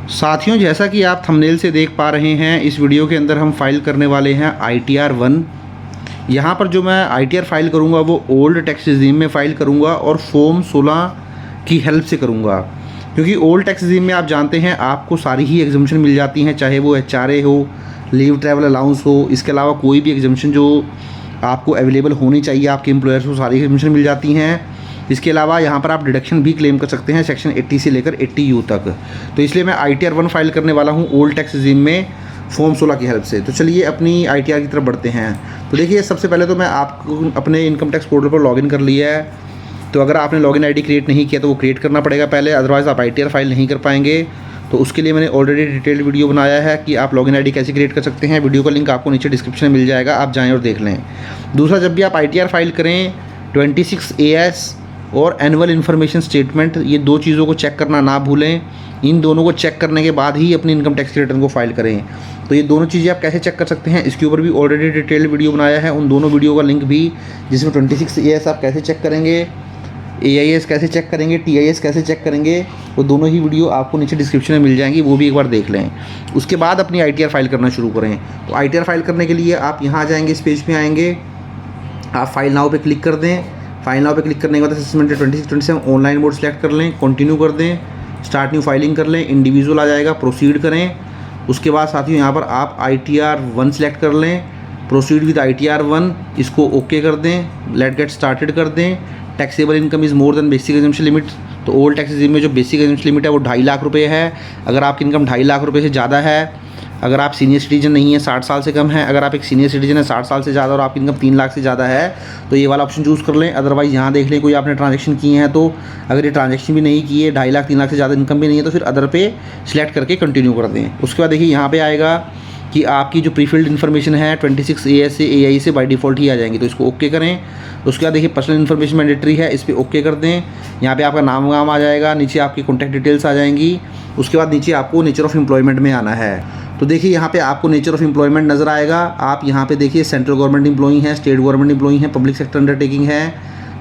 साथियों, जैसा कि आप थंबनेल से देख पा रहे हैं, इस वीडियो के अंदर हम फाइल करने वाले हैं ITR 1। यहाँ पर जो मैं ITR फाइल करूँगा वो ओल्ड टैक्स रिजीम में फ़ाइल करूँगा और फॉर्म 16 की हेल्प से करूँगा, क्योंकि ओल्ड टैक्स रिजीम में आप जानते हैं आपको सारी ही एग्जम्पशन मिल जाती हैं, चाहे वो HRA हो, लीव ट्रैवल अलाउंस हो, इसके अलावा कोई भी एग्जम्पशन जो आपको अवेलेबल होनी चाहिए आपके एम्प्लॉयर्स को, सारी एग्जम्पशन मिल जाती हैं। इसके अलावा यहाँ पर आप डिडक्शन भी क्लेम कर सकते हैं सेक्शन 80 से लेकर 80U तक। तो इसलिए मैं ITR 1 फाइल करने वाला हूँ ओल्ड टैक्स रिजीम में फॉर्म 16 की हेल्प से। तो चलिए अपनी ITR की तरफ बढ़ते हैं। तो देखिए, सबसे पहले तो मैं आपको अपने इनकम टैक्स पोर्टल पर लॉगिन कर लिया है। तो अगर आपने लॉगिन ID क्रिएट नहीं किया तो वो क्रिएट करना पड़ेगा पहले, अदरवाइज़ आप ITR फाइल नहीं कर पाएंगे। तो उसके लिए मैंने ऑलरेडी डिटेल्ड वीडियो बनाया है कि आप लॉगिन ID कैसे क्रिएट कर सकते हैं। वीडियो का लिंक आपको नीचे डिस्क्रिप्शन में मिल जाएगा, आप जाएँ और देख लें। दूसरा, जब भी आप ITR फाइल करें 26AS और एनुअल इन्फॉर्मेशन स्टेटमेंट, ये दो चीज़ों को चेक करना ना भूलें। इन दोनों को चेक करने के बाद ही अपनी इनकम टैक्स रिटर्न को फाइल करें। तो ये दोनों चीज़ें आप कैसे चेक कर सकते हैं, इसके ऊपर भी ऑलरेडी डिटेल्ड वीडियो बनाया है। उन दोनों वीडियो का लिंक भी, जिसमें 26AS आप कैसे चेक करेंगे, AIS कैसे चेक करेंगे, TIS कैसे चेक करेंगे, वो दोनों ही वीडियो आपको नीचे डिस्क्रिप्शन में मिल जाएंगी, वो भी एक बार देख लें। उसके बाद अपनी ITR फाइल करना शुरू करें। तो ITR फाइल करने के लिए आप यहाँ आ जाएंगे, इस पेज पे आएंगे, आप फाइल नाउ पे क्लिक कर दें। फाइल नाउ पे क्लिक करने के बाद असेसमेंट 2627 ऑनलाइन मोड सेलेक्ट कर लें, कंटिन्यू कर दें, स्टार्ट न्यू फाइलिंग कर लें, इंडिविजुअल आ जाएगा, प्रोसीड करें। उसके बाद साथियों यहाँ पर आप ITR 1 सेलेक्ट कर लें, प्रोसीड विद ITR 1, इसको ओके कर दें, लेट गेट स्टार्टेड कर दें। Taxable income is more than basic exemption limit. तो ओल्ड टैक्स रिजीम में जो बेसिक एग्जम्पशन लिमिट है वो 2.5 लाख रुपये है। अगर आपकी इनकम 2.5 लाख रुपये से ज़्यादा है, अगर आप सीनियर सिटीजन नहीं है, 60 साल से कम है, अगर आप एक सीनियर सिटीजन है 60 साल से ज़्यादा और आपकी इनकम 3 लाख से ज़्यादा है, तो ये वाला ऑप्शन चूज़ कर लें। अदरवाइज़ यहाँ देख लें कोई आपने ट्रांजैक्शन किए हैं, तो अगर ये ट्रांजैक्शन भी नहीं किए, 2.5 लाख 3 लाख से ज़्यादा इनकम भी नहीं है, तो फिर अदर पे सिलेक्ट करके कंटिन्यू कर दें। उसके बाद देखिए यहाँ पे आएगा कि आपकी जो प्रीफिल्ड इन्फॉर्मेशन है 26AS से AI से बाय डिफ़ॉल्ट ही आ जाएंगी, तो इसको ओके करें। उसके बाद देखिए पर्सनल इन्फॉर्मेशन मैंडेटरी है, इस पर ओके कर दें। यहाँ पे आपका नाम वाम आ जाएगा, नीचे आपकी कॉन्टैक्ट डिटेल्स आ जाएंगी। उसके बाद नीचे आपको नेचर ऑफ एम्प्लॉयमेंट में आना है। तो देखिए यहाँ पे आपको नेचर ऑफ एम्प्लॉयमेंट नज़र आएगा। आप यहाँ पे देखिए सेंट्रल गवर्नमेंट एम्प्लॉई हैं, स्टेट गवर्नमेंट एम्प्लॉई हैं, पब्लिक सेक्टर अंडरटेकिंग है,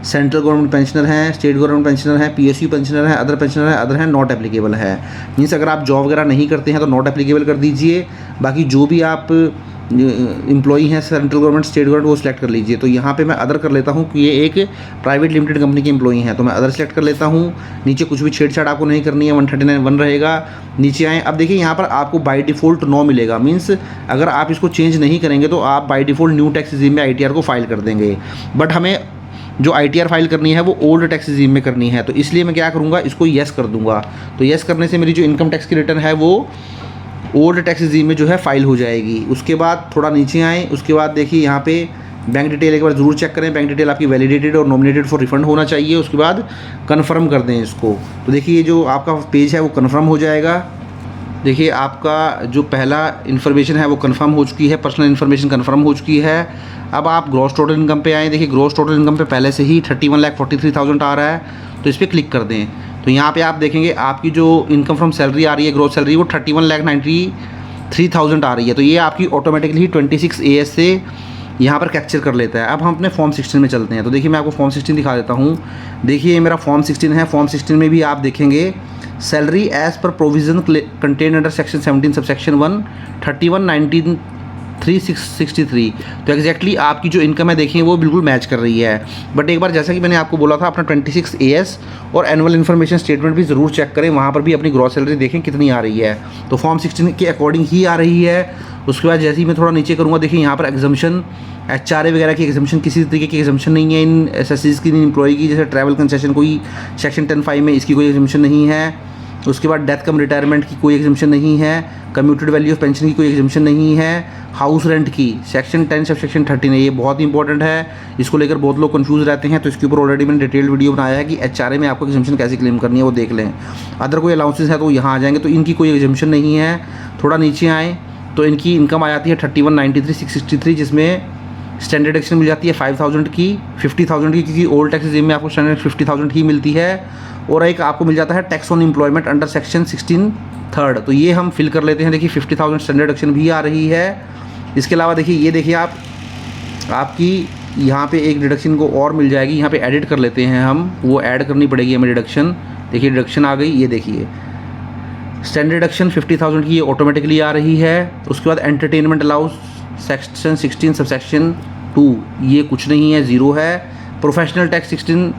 सेंट्रल गवर्नमेंट पेंशनर हैं, स्टेट गवर्नमेंट पेंशनर हैं, PSU पेंशनर हैं, अदर पेंशनर हैं, अदर हैं नॉट एप्लीकेबल है। मीन्स अगर आप जॉब वगैरह नहीं करते हैं तो नॉट एप्लीकेबल कर दीजिए। बाकी जो भी आप एम्प्लॉई हैं सेंट्रल गवर्नमेंट, स्टेट गवर्नमेंट, वो सिलेक्ट कर लीजिए। तो यहाँ पे मैं अदर कर लेता हूँ कि ये एक प्राइवेट लिमिटेड कंपनी के एम्प्लॉई हैं, तो मैं अदर सेलेक्ट कर लेता हूँ। नीचे कुछ भी छेड़छाड़ आपको नहीं करनी है, 139(1) रहेगा। नीचे आएँ, अब देखिए यहाँ पर आपको बाय डिफ़ॉल्ट 9 मिलेगा। मीन्स अगर आप इसको चेंज नहीं करेंगे तो आप by default new tax regime में ITR को फाइल कर देंगे। बट हमें जो ITR फाइल करनी है वो ओल्ड टैक्स रिजीम में करनी है, तो इसलिए मैं क्या करूँगा, इसको येस कर दूँगा। तो येस करने से मेरी जो इनकम टैक्स की रिटर्न है वो ओल्ड टैक्स रिजीम में जो है फाइल हो जाएगी। उसके बाद थोड़ा नीचे आएँ, उसके बाद देखिए यहाँ पे बैंक डिटेल एक बार ज़रूर चेक करें। बैंक डिटेल आपकी वैलिडेटेड और नॉमिनेटेड फॉर रिफंड होना चाहिए। उसके बाद कन्फर्म कर दें इसको। तो देखिए ये जो आपका पेज है वो कन्फर्म हो जाएगा। देखिए आपका जो पहला इन्फॉर्मेशन है वो कंफर्म हो चुकी है, पर्सनल इन्फॉर्मेशन कंफर्म हो चुकी है। अब आप ग्रॉस टोटल इनकम पे आएँ। देखिए ग्रॉस टोटल इनकम पे पहले से ही 31,43,000 आ रहा है, तो इस पर क्लिक कर दें। तो यहाँ पे आप देखेंगे आपकी जो इनकम फ्रॉम सैलरी आ रही है, ग्रॉस सैलरी, वो 31,93,000 आ रही है। तो ये आपकी ऑटोमेटिकली 26AS से यहाँ पर कैप्चर कर लेता है। अब हम अपने फॉर्म 16 में चलते हैं। तो देखिए मैं आपको फॉर्म 16 दिखा देता हूँ। देखिए ये मेरा फॉर्म 16 है। फॉर्म 16 में भी आप देखेंगे salary as per provision contain under section 17 subsection 1 31,19,363। तो एग्जैक्टली आपकी जो इनकम है देखिए वो बिल्कुल मैच कर रही है। बट एक बार जैसा कि मैंने आपको बोला था, अपना 26AS और एनुअल इन्फॉर्मेशन स्टेटमेंट भी ज़रूर चेक करें, वहाँ पर भी अपनी ग्रॉस सैलरी देखें कितनी आ रही है। तो फॉर्म 16 के अकॉर्डिंग ही आ रही है। उसके बाद जैसे ही मैं थोड़ा नीचे करूँगा, देखिए यहाँ पर एग्जम्पशन HRA वगैरह की एग्जम्पशन, किसी तरीके की एग्जम्पन नहीं है इन SSCs की, इन एम्प्लॉई की। जैसे ट्रैवल कंसेशन कोई सेक्शन 10(5) में इसकी कोई एग्जम्पन नहीं है। उसके बाद डेथ कम रिटायरमेंट की कोई एग्जम्पन नहीं है। कम्यूटेड वैल्यू ऑफ पेंशन की कोई एग्जम्पन नहीं है। हाउस रेंट की सेक्शन 10 सब सेक्शन 13 है, ये बहुत इंपॉर्टेंट है। इसको लेकर बहुत लोग कंफ्यूज रहते हैं, तो इसके ऊपर ऑलरेडी मैंने डिटेल्ड वीडियो बनाया है कि HRA में आपको एग्जम्पन कैसे क्लेम करनी है, वो देख लें। अदर कोई अलाउंसेस है तो यहाँ आ जाएंगे, तो इनकी कोई एग्जम्पन नहीं है। थोड़ा नीचे आएँ तो इनकी इनकम आ जाती है 31,93,663, जिसमें स्टैंडर्ड डिडक्शन मिल जाती है 5,000 की, 50,000 की, क्योंकि ओल्ड टैक्स रिजीम में आपको स्टैंडर्ड 50,000 ही मिलती है। और एक आपको मिल जाता है tax on employment under section 16 3rd, तो ये हम फिल कर लेते हैं। देखिए 50,000 स्टैंडर्ड डिडक्शन भी आ रही है। इसके अलावा देखिए ये देखिए आपकी यहाँ पे एक डिडक्शन को और मिल जाएगी। यहाँ पे एडिट कर लेते हैं हम, वो ऐड करनी पड़ेगी हमें डिडक्शन। देखिए डिडक्शन आ गई, ये देखिए स्टैंडर्ड डिडक्शन 50,000 की ये ऑटोमेटिकली आ रही है। उसके बाद एंटरटेनमेंट अलाउंस सेक्शन 16 सबसेक्शन 2 ये कुछ नहीं है, ज़ीरो है। प्रोफेशनल टैक्स 16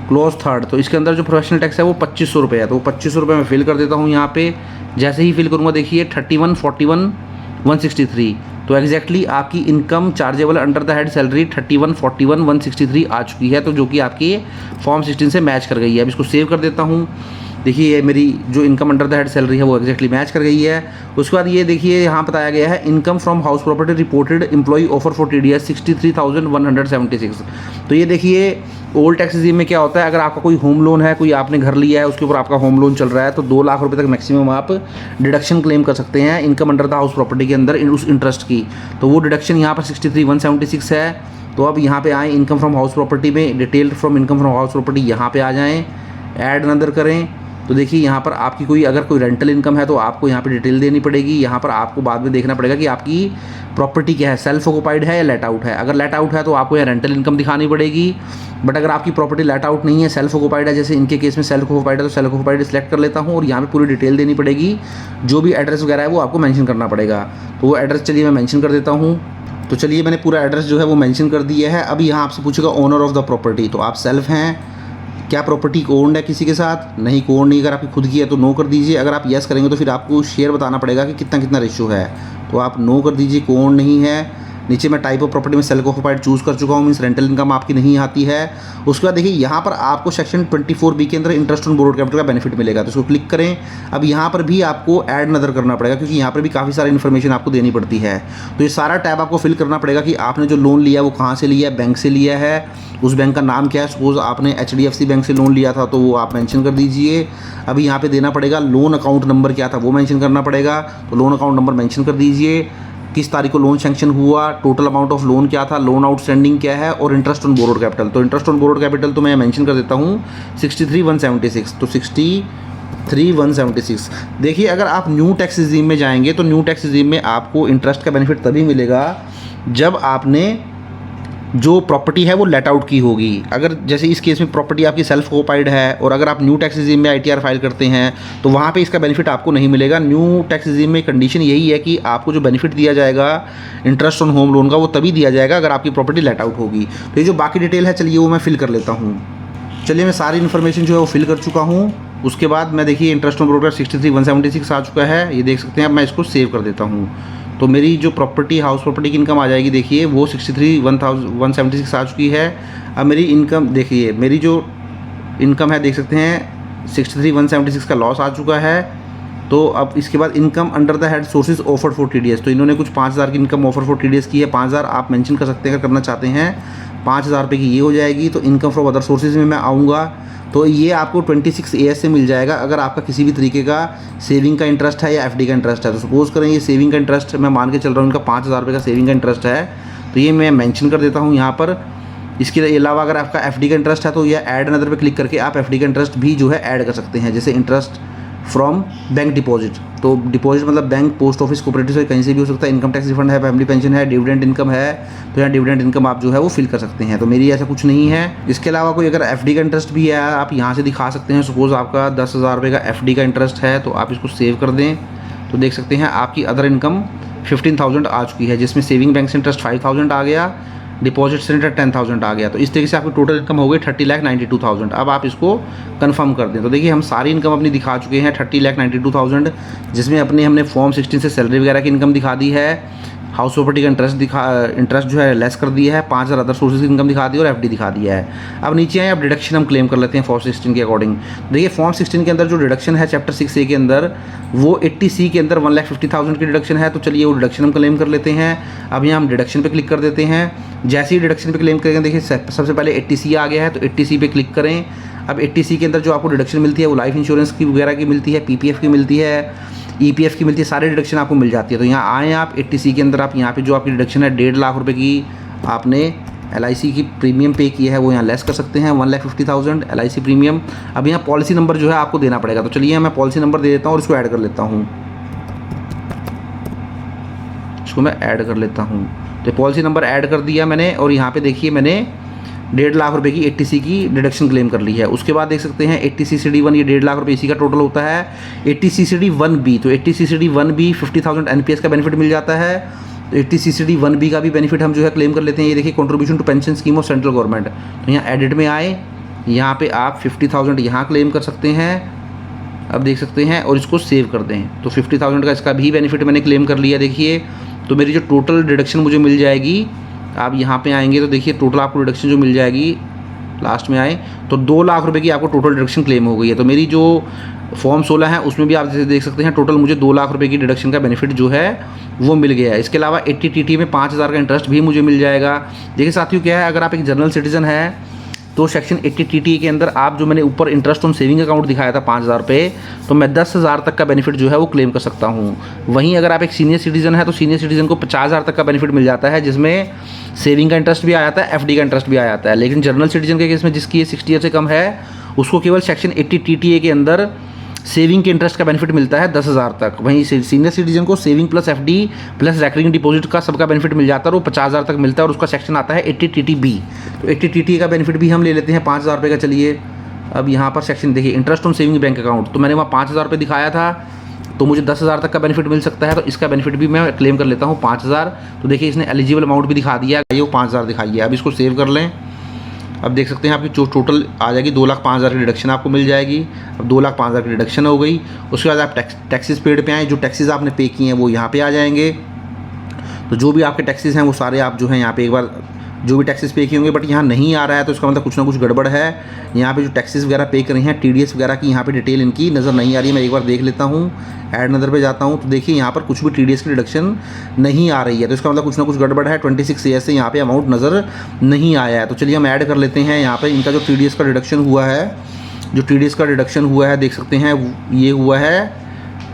क्लोज थर्ड, तो इसके अंदर जो प्रोफेशनल टैक्स है वो 2500 रुपये है, तो 2500 रुपये मैं फिल कर देता हूँ यहाँ पे। जैसे ही फिल करूँगा देखिए 31, 41, 163, तो एग्जैक्टली आपकी income chargeable under the head salary 31, 41, 163 आ चुकी है, तो जो कि आपकी फॉर्म 16 से मैच कर गई है। अब इसको सेव कर देता हूँ। देखिए ये मेरी जो income under the head salary है वो एग्जैक्टली मैच कर गई है। उसके बाद ये देखिए यहाँ बताया गया है income from house property reported employee offer for TDS 63,176। तो ये देखिए ओल्ड टैक्स रिजीम में क्या होता है, अगर आपका कोई होम लोन है, कोई आपने घर लिया है, उसके ऊपर आपका होम लोन चल रहा है, तो 2 लाख रुपए तक मैक्सिमम आप डिडक्शन क्लेम कर सकते हैं income under the house property के अंदर उस इंटरेस्ट की। तो वो डिडक्शन यहाँ पर 63,176 है। तो अब यहाँ पे आए इनकम फ्रॉम हाउस प्रॉपर्टी में, detail from income from house property यहाँ पे आ जाएँ, ऐड नंबर करें। तो देखिए यहाँ पर आपकी कोई अगर कोई रेंटल इनकम है तो आपको यहाँ पे डिटेल देनी पड़ेगी। यहाँ पर आपको बाद में देखना पड़ेगा कि आपकी प्रॉपर्टी क्या है, सेल्फ ऑक्युपाइड है या लेट आउट है। अगर लेट आउट है तो आपको यहाँ रेंटल इनकम दिखानी पड़ेगी, बट अगर आपकी प्रॉपर्टी लेट आउट नहीं है, सेल्फ ऑक्युपाइड है, जैसे इनके केस में सेल्फ ऑक्युपाइड है, तो सेल्फ ऑक्युपाइड सिलेक्ट कर लेता हूँ और यहाँ पे पूरी डिटेल देनी पड़ेगी। जो भी एड्रेस वगैरह है वो आपको मेंशन करना पड़ेगा। तो वो एड्रेस चलिए मैं मेंशन कर देता हूँ। तो चलिए मैंने पूरा एड्रेस जो है वो मेंशन कर दिया है। अब यहाँ आपसे पूछेगा ओनर ऑफ द प्रॉपर्टी, तो आप सेल्फ हैं, क्या प्रॉपर्टी ओन्ड है किसी के साथ, नहीं ओन्ड नहीं। अगर आपकी खुद की है तो नो कर दीजिए। अगर आप यस करेंगे तो फिर आपको शेयर बताना पड़ेगा कि कितना कितना रेशियो है, तो आप नो कर दीजिए, ओन्ड नहीं है। नीचे मैं टाइप ऑफ प्रॉपर्टी में सेल्फ ऑक्युपाइड चूज़ कर चुका हूँ, मीन्स रेंटल इनकम आपकी नहीं आती है। उसके बाद देखिए यहाँ पर आपको सेक्शन 24B के अंदर इंटरेस्ट ऑन बोरोड कैपिटल का बेनिफिट मिलेगा, तो इसको क्लिक करें। अब यहाँ पर भी आपको ऐड नज़र करना पड़ेगा, क्योंकि यहाँ पर भी काफ़ी सारी इन्फॉर्मेशन आपको देनी पड़ती है। तो ये सारा टैब आपको फिल करना पड़ेगा कि आपने जो लोन लिया वो कहाँ से लिया है, बैंक से लिया है, उस बैंक का नाम क्या है। सपोज आपने HDFC बैंक से लोन लिया था तो वो आप मेंशन कर दीजिए। अभी यहाँ पे देना पड़ेगा लोन अकाउंट नंबर क्या था वो मेंशन करना पड़ेगा, तो लोन अकाउंट नंबर मेंशन कर दीजिए। किस तारीख को लोन सैंक्शन हुआ, टोटल अमाउंट ऑफ लोन क्या था, लोन आउटस्टैंडिंग क्या है, और इंटरेस्ट ऑन बोरोड कैपिटल। तो इंटरेस्ट ऑन बोरोड कैपिटल तो मैं मेंशन कर देता हूँ 63,176, तो 63,176। देखिए अगर आप न्यू टैक्स रिजीम में जाएंगे तो न्यू टैक्स रिजीम में आपको इंटरेस्ट का बेनिफिट तभी मिलेगा जब आपने जो प्रॉपर्टी है वो लेट आउट की होगी। अगर जैसे इस केस में प्रॉपर्टी आपकी सेल्फ ऑक्युपाइड है और अगर आप न्यू टैक्स रिजीम में ITR फाइल करते हैं तो वहाँ पे इसका बेनिफिट आपको नहीं मिलेगा। न्यू टैक्स रिजीम में कंडीशन यही है कि आपको जो बेनिफिट दिया जाएगा इंटरेस्ट ऑन होम लोन का वो तभी दिया जाएगा अगर आपकी प्रॉपर्टी लेट आउट होगी। तो ये जो बाकी डिटेल है चलिए वो मैं फिल कर लेता हूँ। चलिए मैं सारी इन्फॉर्मेशन जो है वो फिल कर चुका हूँ। उसके बाद मैं देखिए इंटरेस्ट ऑन बोरोड 63,176 आ चुका है, ये देख सकते हैं। अब मैं इसको सेव कर देता हूँ। तो मेरी जो प्रॉपर्टी हाउस प्रॉपर्टी की इनकम आ जाएगी देखिए वो 63,176 आ चुकी है। अब मेरी इनकम देखिए, मेरी जो इनकम है देख सकते हैं 63,176 का लॉस आ चुका है। तो अब इसके बाद income under the head sources offered for TDS, तो इन्होंने कुछ 5,000 की इनकम ऑफर फॉर TDS की है। 5,000 आप मेंशन कर सकते हैं अगर करना चाहते हैं। 5,000 रुपये की ये हो जाएगी। तो इनकम फ्रॉम अदर सोर्सेज में मैं आऊँगा तो ये आपको 26 AS से मिल जाएगा अगर आपका किसी भी तरीके का सेविंग का इंटरेस्ट है या FD का इंटरेस्ट है। तो सपोज़ करें ये सेविंग का इंटरेस्ट मैं मान के चल रहा हूँ, इनका 5,000 रुपये का सेविंग का इंटरेस्ट है, तो ये मैं मेंशन कर देता हूँ यहाँ पर। इसके अलावा अगर आपका FD का इंटरेस्ट है तो यह ऐड नदर पे क्लिक करके आप FD का इंटरेस्ट भी जो है ऐड कर सकते हैं। जैसे इंटरेस्ट फ्रॉम बैंक डिपॉजिट, तो डिपॉजिट मतलब बैंक, पोस्ट ऑफिस, कोऑपरेटिव से कहीं से भी हो सकता है। इनकम टैक्स रिफंड है, फैमिली पेंशन है, डिविडेंड इनकम है, तो यहाँ डिविडेंड इनकम आप जो है वो फिल कर सकते हैं। तो मेरी ऐसा कुछ नहीं है। इसके अलावा कोई अगर FD का इंटरेस्ट भी है आप यहाँ से दिखा सकते हैं। सपोज़ आपका 10,000 रुपये का FD का इंटरेस्ट है तो आप इसको सेव कर दें। तो देख सकते हैं आपकी अदर इनकम 15,000 आ चुकी है, जिसमें सेविंग बैंक से इंटरेस्ट 5,000 आ गया, डिपॉजिट से 10,000 आ गया। तो इस तरीके से आपकी टोटल इनकम हो गई 30,92,000। अब आप इसको कंफर्म कर दें। तो देखिए हम सारी इनकम अपनी दिखा चुके हैं 30,92,000, जिसमें अपने हमने फॉर्म 16 से सैलरी वगैरह की इनकम दिखा दी है, हाउस प्रॉपर्टी का इंटरेस्ट जो है लेस कर दिया है, 5,000 अदर सोर्सेज की इनकम दिखा दी और FD दिखा दिया है। अब नीचे आए, अब डिडक्शन हम क्लेम कर लेते हैं फॉर्म 16 के अकॉर्डिंग। देखिए फॉर्म 16 के अंदर जो डिडक्शन है चैप्टर 6A के अंदर वो 80C के अंदर 1,50,000 की डिडक्शन है। तो चलिए वो डिडक्शन हम क्लेम कर लेते हैं। अब यहाँ हम डिडक्शन पे क्लिक कर देते हैं। जैसे ही डिडक्शन पे क्लेम करेंगे देखिए सबसे पहले 80C आ गया है, तो 80C पे क्लिक करें। अब 80C के अंदर जो आपको डिडक्शन मिलती है वो लाइफ इंश्योरेंस की वगैरह की मिलती है, PPF की मिलती है, EPF की मिलती है, सारी डिडक्शन आपको मिल जाती है। तो यहाँ आएँ आप 80C के अंदर, आप यहाँ पे जो आपकी डिडक्शन है 1.5 लाख रुपए की आपने LIC की प्रीमियम पे की है वो यहाँ लेस कर सकते हैं, 1,50,000 LIC प्रीमियम। अब यहाँ पॉलिसी नंबर जो है आपको देना पड़ेगा। तो चलिए मैं पॉलिसी नंबर दे देता हूँ और इसको ऐड कर लेता हूँ। इसको मैं ऐड कर लेता हूँ। तो पॉलिसी नंबर ऐड कर दिया मैंने और यहाँ पे देखिए मैंने 1.5 लाख रुपए की 80C की डिडक्शन क्लेम कर ली है। उसके बाद देख सकते हैं 80CCD1 ये 1.5 लाख रुपए इसी का टोटल होता है। 80CCD1B, तो 80CCD1B 50,000 NPS का बेनिफिट मिल जाता है। तो 80CCD1B का भी बेनिफिट हम जो है क्लेम कर लेते हैं। ये देखिए contribution to pension scheme of central government, तो यहाँ एडिट में आए, यहाँ पे आप 50,000 यहाँ क्लेम कर सकते हैं। अब देख सकते हैं और इसको सेव कर दें तो 50,000 का इसका भी बेनिफिट मैंने क्लेम कर लिया। देखिए तो मेरी जो टोटल डिडक्शन मुझे मिल जाएगी, आप यहाँ पे आएंगे तो देखिए टोटल आपको डिडक्शन जो मिल जाएगी, लास्ट में आए तो 2 लाख रुपए की आपको टोटल डिडक्शन क्लेम हो गई है। तो मेरी जो फॉर्म 16 है उसमें भी आप जैसे देख सकते हैं टोटल मुझे 2 लाख रुपए की डिडक्शन का बेनिफिट जो है वो मिल गया है। इसके अलावा 80TT में 5,000 का इंटरेस्ट भी मुझे मिल जाएगा। देखिए साथियों क्या है, अगर आप एक जनरल सिटीजन है तो सेक्शन 80TT के अंदर आप जो मैंने ऊपर इंटरेस्ट ऑन सेविंग अकाउंट दिखाया था 5,000 रुपये, तो मैं 10,000 तक का बेनिफिट जो है वो क्लेम कर सकता हूँ। वहीं अगर आप एक सीनियर सिटीजन है तो सीनियर सिटीजन को 50,000 तक का बेनिफिट मिल जाता है, जिसमें सेविंग का इंटरेस्ट भी आ जाता है, FD का इंटरेस्ट भी आ जाता है। लेकिन जनरल सिटीजन के केस में जिसकी 60 ईयर से कम है उसको केवल सेक्शन 80TTA के अंदर सेविंग के इंटरेस्ट का बेनिफिट मिलता है 10,000 तक। वहीं सीनियर सिटीजन को saving plus FD plus recurring deposit का सबका बेनिफिट मिल जाता है और वो 50,000 तक मिलता है और उसका सेक्शन आता है 80TTB। तो 80TT का बेनिफिट भी हम ले लेते हैं 5,000 रुपये का। चलिए अब यहाँ पर सेक्शन देखिए interest on saving bank account, तो मैंने वहाँ 5,000 रुपये दिखाया था, तो मुझे 10,000 तक का बेनिफिट मिल सकता है, तो इसका बेनिफिट भी मैं क्लेम कर लेता हूँ 5,000। तो देखिए इसने एलिजिबल अमाउंट भी दिखा दिया, ये वो 5,000 दिखाई है। अब इसको सेव कर लें। अब देख सकते हैं आपकी जो टोटल आ जाएगी 2,05,000 की डिडक्शन आपको मिल जाएगी। अब 2,05,000 की डिडक्शन हो गई। उसके बाद आप टैक्सेस पेड पे आए, जो टैक्सेस आपने पे किए हैं वो यहाँ पे आ जाएंगे। तो जो भी आपके टैक्सेस हैं वो सारे आप जो हैं यहाँ पे एक बार जो भी टैक्सेस पे किए होंगे, बट यहाँ नहीं आ रहा है तो इसका मतलब कुछ ना कुछ गड़बड़ है। यहाँ पे जो टैक्सेस वगैरह पे कर रहे हैं TDS वगैरह की यहाँ पे डिटेल इनकी नज़र नहीं आ रही है। मैं एक बार देख लेता हूँ, ऐड नज़र पे जाता हूँ तो देखिए यहाँ पर कुछ भी TDS की डिडक्शन नहीं आ रही है, तो इसका मतलब कुछ ना कुछ गड़बड़ है। 26 ईयर से यहाँ पे अमाउंट नज़र नहीं आया है। तो चलिए हम ऐड कर लेते हैं यहाँ पर इनका जो TDS का डिडक्शन हुआ है। जो TDS का डिडक्शन हुआ है देख सकते हैं ये हुआ है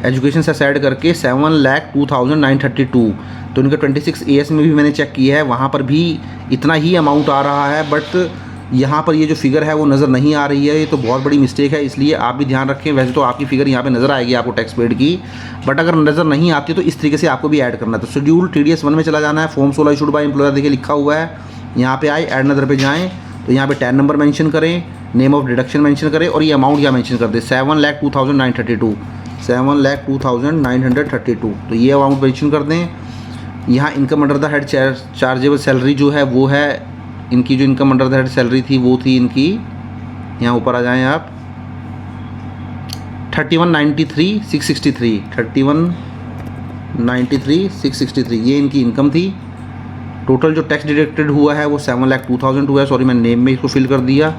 एजुकेशन से ऐड करके 7,02,932। तो इनका 26 ईयर्स में भी मैंने चेक किया है, वहाँ पर भी इतना ही अमाउंट आ रहा है, बट यहाँ पर ये जो फिगर है वो नज़र नहीं आ रही है। ये तो बहुत बड़ी मिस्टेक है, इसलिए आप भी ध्यान रखें। वैसे तो आपकी फिगर यहाँ पे नज़र आएगी आपको टैक्स पेड की, बट अगर नज़र नहीं आती तो इस तरीके से आपको भी ऐड करना है। तो शेड्यूल TDS 1 में चला जाना है। फॉर्म 16 इशूड बाय एम्प्लॉयर देखिए लिखा हुआ है, यहाँ पे आए ऐड नज़र पे जाएँ तो यहाँ पे टैन नंबर मेंशन करें, नेम ऑफ डिडक्शन मेंशन करें और ये अमाउंट क्या मेंशन कर दे 7,02,932, 7,02,932। तो ये अमाउंट मेंशन कर दें। यहाँ income under the head chargeable salary जो है वो है इनकी, जो income under the head salary थी वो थी इनकी, यहाँ ऊपर आ जाएं आप 31,93,663, 31,93,663 ये इनकी इनकम थी। टोटल जो टैक्स डिडक्टेड हुआ है वो 7,02,000 हुआ है। सॉरी मैं नेम में इसको फिल कर दिया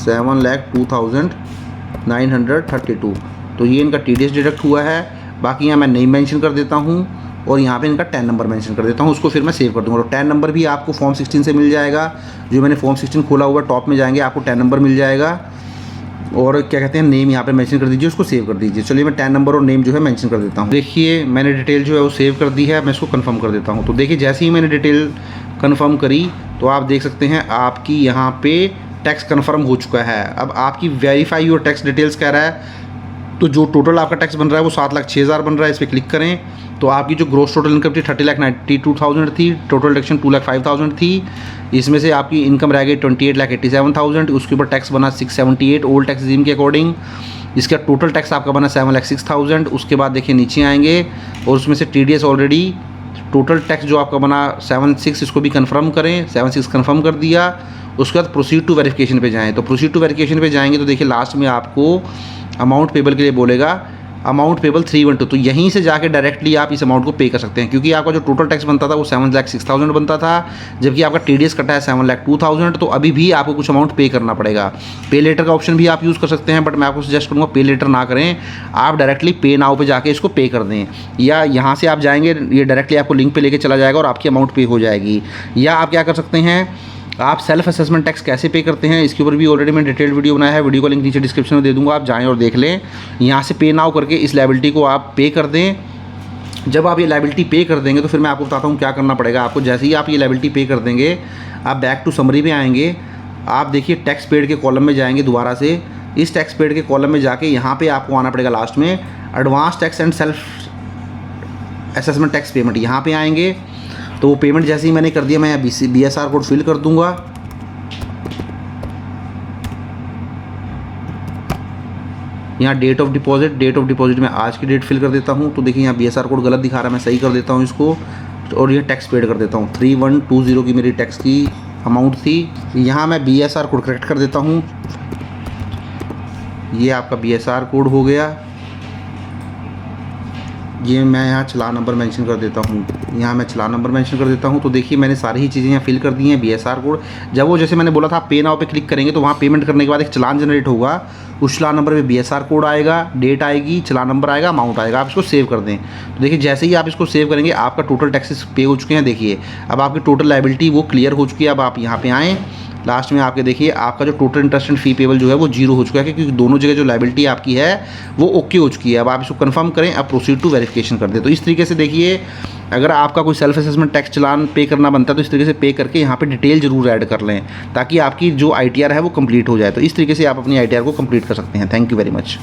7,02,932। तो ये इनका TDS डिडक्ट हुआ है। बाकी यहाँ मैं नेम मेंशन कर देता हूँ और यहाँ पे इनका टैन नंबर मेंशन कर देता हूँ, उसको फिर मैं सेव कर दूँगा। तो टैन नंबर भी आपको फॉर्म 16 से मिल जाएगा। जो मैंने फॉर्म 16 खोला हुआ टॉप में जाएंगे आपको टैन नंबर मिल जाएगा और क्या कहते हैं नेम यहाँ पे मेंशन कर दीजिए, उसको सेव कर दीजिए। चलिए मैं टैन नंबर और नेम जो है मेंशन कर देता हूँ। देखिए मैंने डिटेल जो है वो सेव कर दी है, मैं इसको कंफर्म कर देता हूँ। तो देखिए जैसे ही मैंने डिटेल कंफर्म करी तो आप देख सकते हैं आपकी यहाँ पे टैक्स कंफर्म हो चुका है। अब आपकी वेरीफाई योर टैक्स डिटेल्स कह रहा है, तो जो टोटल आपका टैक्स बन रहा है वो 7,06,000 बन रहा है। इस पर क्लिक करें तो आपकी जो ग्रोस टोटल इनकम थी 30,92,000 थी, टोटल डिडक्शन 2,05,000 थी। इसमें से आपकी इनकम रह गई 28,87,000, उसके ऊपर टैक्स बना 678 ओल्ड टैक्स रिजीम के अकॉर्डिंग। इसका टोटल टैक्स आपका बना 7,06,000। उसके बाद देखिए नीचे आएंगे और उसमें से TDS ऑलरेडी टोटल टैक्स जो आपका बना 7,6, इसको भी कन्फर्म करें, 7,6 कन्फर्म कर दिया। उसके बाद प्रोसीड टू वेरिफिकेशन पे जाएँ। तो प्रोसीड टू वेरिफिकेशन पे जाएंगे तो देखिए लास्ट में आपको अमाउंट पेबल के लिए बोलेगा अमाउंट पेबल 312। तो यहीं से जाके डायरेक्टली आप इस अमाउंट को पे कर सकते हैं, क्योंकि आपका जो टोटल टैक्स बनता था वो 7,06,000 बनता था, जबकि आपका TDS कटा है 7,02,000। तो अभी भी आपको कुछ अमाउंट पे करना पड़ेगा। पे लेटर का ऑप्शन भी आप यूज़ कर सकते हैं, बट मैं आपको सजेस्ट करूँगा पे लेटर ना करें, आप डायरेक्टली पे नाउ पे जाके इसको पे कर दें। या यहाँ से आप जाएंगे ये डायरेक्टली आपको लिंक पे लेके चला जाएगा और आपकी अमाउंट पे हो जाएगी। या आप क्या कर सकते हैं, आप सेल्फ असेसमेंट टैक्स कैसे पे करते हैं इसके ऊपर भी ऑलरेडी मैंने डिटेल्ड वीडियो बनाया है। वीडियो का लिंक नीचे डिस्क्रिप्शन में दे दूंगा, आप जाएं और देख लें। यहाँ से पे नाउ करके इस लायबिलिटी को आप पे कर दें। जब आप ये लायबिलिटी पे कर देंगे तो फिर मैं आपको बताता हूँ क्या करना पड़ेगा आपको। जैसे ही आप ये लायबिलिटी पे कर देंगे आप बैक टू समरी पे आएंगे। आप देखिए टैक्स पेड के कॉलम में जाएंगे दोबारा से। इस टैक्स पेड के कॉलम में जाके यहाँ पर आपको आना पड़ेगा लास्ट में advance tax and self assessment tax payment. यहाँ पर आएँगे तो वो पेमेंट जैसे ही मैंने कर दिया मैं BSR कोड फिल कर दूंगा। यहाँ डेट ऑफ डिपॉजिट में आज की डेट फिल कर देता हूँ। तो देखिए यहाँ BSR कोड गलत दिखा रहा है, मैं सही कर देता हूँ इसको और ये टैक्स पेड कर देता हूँ। 3120 की मेरी टैक्स की अमाउंट थी। यहाँ मैं BSR कोड करेक्ट कर देता हूँ। ये आपका BSR कोड हो गया। ये मैं यहाँ चलान नंबर मेंशन कर देता हूँ। यहाँ मैं चलान नंबर मेंशन कर देता हूँ। तो देखिए मैंने सारी ही चीज़ें यहाँ फिल कर दी हैं। BSR कोड जब वो जैसे मैंने बोला था पे नाउ पे क्लिक करेंगे तो वहाँ पेमेंट करने के बाद एक चलान जनरेट होगा। उस चलान नंबर पे BSR कोड आएगा, डेट आएगी, चलान नंबर आएगा, अमाउंट आएगा। आप इसको सेव कर दें। तो देखिए जैसे ही आप इसको सेव करेंगे आपका टोटल टैक्सेस पे हो चुके हैं। देखिए अब आपकी टोटल लायबिलिटी वो क्लियर हो चुकी है। अब आप यहाँ पे आएँ, लास्ट में आपके देखिए आपका जो total interest and fee payable जो है वो 0 हो चुका है, क्योंकि दोनों जगह जो लायबिलिटी आपकी है वो ओके हो चुकी है। अब आप इसको कंफर्म करें, अब प्रोसीड टू वेरिफिकेशन कर दें। तो इस तरीके से देखिए अगर आपका कोई सेल्फ असेसमेंट टैक्स चलान पे करना बनता है तो इस तरीके से पे करके यहाँ पे डिटेल जरूर ऐड कर लें, ताकि आपकी जो ITR है वो कंप्लीट हो जाए। तो इस तरीके से आप अपनी ITR को कंप्लीट कर सकते हैं। Thank you very much.